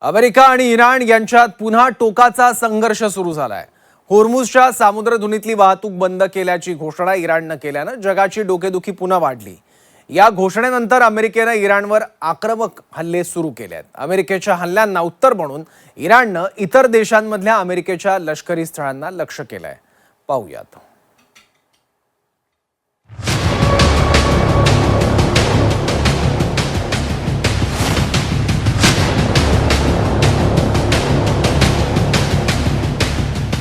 America आणि Iran यांच्यात पुन्हा टोकाचा संघर्ष सुरू झालाय। होर्मुझच्या सामुद्रधुनीतली वाहतूक बंद केल्याची घोषणा इराणनं केल्यानं जगाची डोकेदुखी पुन्हा वाढली। या घोषणेनंतर अमेरिकेनं इराणवर आक्रमक हल्ले सुरू केले आहेत। अमेरिकेच्या हल्ल्यांना उत्तर म्हणून इराणनं इतर देशांमधल्या अमेरिकेच्या लष्करी स्थळांना लक्ष्य केलंय। पाहूयात।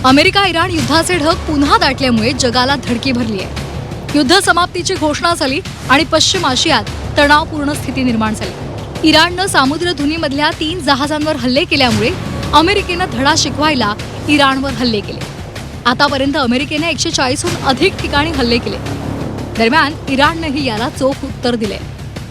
अमेरिका इराण युद्धाचे ढग पुन्हा दाटल्यामुळे जगाला धडकी भरली आहे। युद्ध समाप्तीची घोषणा झाली आणि पश्चिम आशियात तणावपूर्ण स्थिती निर्माण झाली। इराणनं सामुद्रधुनीमधल्या 3 जहाजांवर हल्ले केल्यामुळे अमेरिकेनं धडा शिकवायला इराणवर हल्ले केले। आतापर्यंत अमेरिकेने 140हून अधिक ठिकाणी हल्ले केले। दरम्यान इराणनंही याला चोख उत्तर दिले।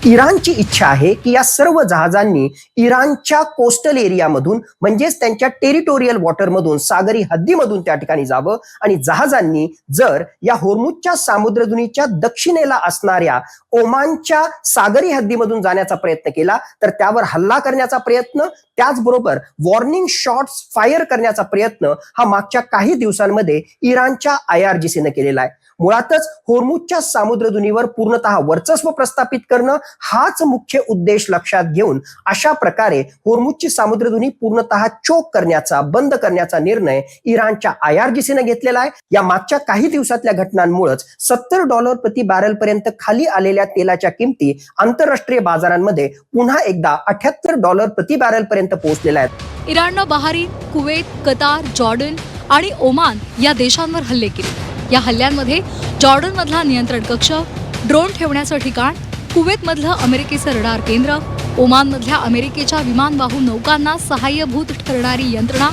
इराणची इच्छा आहे की या सर्व जहाजांनी इराणच्या कोस्टल एरियामधून म्हणजेच त्यांच्या टेरिटोरियल वॉटरमधून सागरी हद्दीमधून त्या ठिकाणी जावं आणि जहाजांनी जर या होर्मुझच्या सामुद्रधुनीच्या दक्षिणेला असणाऱ्या ओमानच्या सागरी हद्दीमधून जाण्याचा प्रयत्न केला तर त्यावर हल्ला करण्याचा प्रयत्न, त्याचबरोबर वॉर्निंग शॉट्स फायर करण्याचा प्रयत्न हा मागच्या काही दिवसांमध्ये इराणच्या IRGCने केलेला आहे। मुळातच होर्मुझच्या सामुद्रधुनीवर पूर्णतः वर्चस्व प्रस्थापित करणं हाच मुख्य उद्देश लक्षात घेऊन अशा प्रकारे होर्मुझची सामुद्रधुनी पूर्णतः चोक करण्याचा, बंद करण्याचा निर्णय इराणच्या IRGCने घेतलेला आहे। या मागच्या काही दिवसातल्या घटनांमुळेच $70 प्रति बॅरल पर्यंत खाली आलेल्या तेलाच्या किमती आंतरराष्ट्रीय बाजारांमध्ये पुन्हा एकदा $78 प्रति बॅरल पर्यंत पोहोचलेल्या आहेत। इराणनं बहारीन, कुवेत, कतार, जॉर्डन आणि ओमान या देशांवर हल्ले केले। या हल्ल्यांमध्ये जॉर्डनमधला नियंत्रण कक्ष, ड्रोन ठेवण्याचं ठिकाण, कुवेतमधलं अमेरिकेचं रडार केंद्र, ओमानमधल्या अमेरिकेच्या विमानवाहू नौकांना सहाय्यभूत ठरणारी यंत्रणा,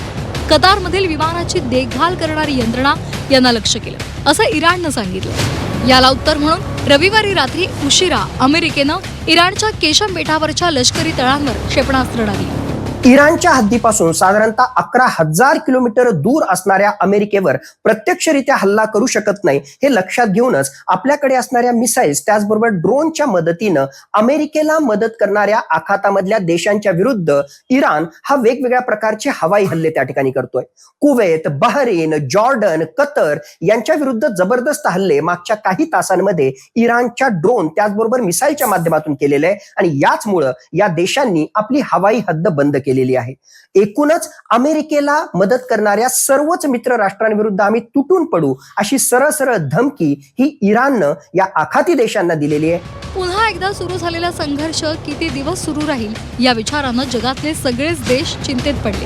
कतारमधील विमानाची देखभाल करणारी यंत्रणा यांना लक्ष्य केलं, असं इराणनं सांगितलं। याला उत्तर म्हणून रविवारी रात्री उशिरा अमेरिकेनं इराणच्या केशम बेटावरच्या लष्करी तळांवर क्षेपणास्त्र डागली। इराणच्या हद्दीपासून साधारणतः 11,000 किलोमीटर दूर असणाऱ्या अमेरिकेवर प्रत्यक्षरित्या हल्ला करू शकत नाही हे लक्षात घेऊनच आपल्याकडे असणाऱ्या मिसाईल्स त्याचबरोबर ड्रोनच्या मदतीनं अमेरिकेला मदत करणाऱ्या आखातामधल्या देशांच्या विरुद्ध इराण हा वेगवेगळ्या प्रकारचे हवाई हल्ले त्या ठिकाणी करतोय। कुवेत, बहरीन, जॉर्डन, कतर यांच्या विरुद्ध जबरदस्त हल्ले मागच्या काही तासांमध्ये इराणच्या ड्रोन त्याचबरोबर मिसाईलच्या माध्यमातून केलेले आहे आणि याचमुळे या देशांनी आपली हवाई हद्द बंद केलेली आहे। एकूणच अमेरिकेला मदत करणाऱ्या सर्वच मित्र राष्ट्रांविरुद्ध आम्ही तुटून पडू अशी सरळ धमकी ही इराणनं या आखाती देशांना दिलेली आहे। पुन्हा एकदा सुरू झालेला संघर्ष किती दिवस सुरू राहील या विचारानं जगातले सगळेच देश चिंतेत पडले।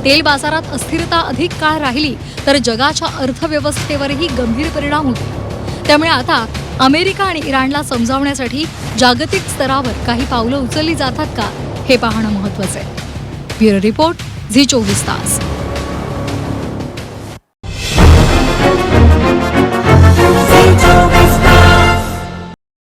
तेल बाजारात अस्थिरता अधिक काळ राहिली तर जगाच्या अर्थव्यवस्थेवरही गंभीर परिणाम होतील। त्यामुळे आता अमेरिका आणि इराणला समजावण्यासाठी जागतिक स्तरावर काही पावलं उचलली जातात का हे पाहणं महत्त्वाचं आहे। ब्युरो रिपोर्ट, झी 24 तास।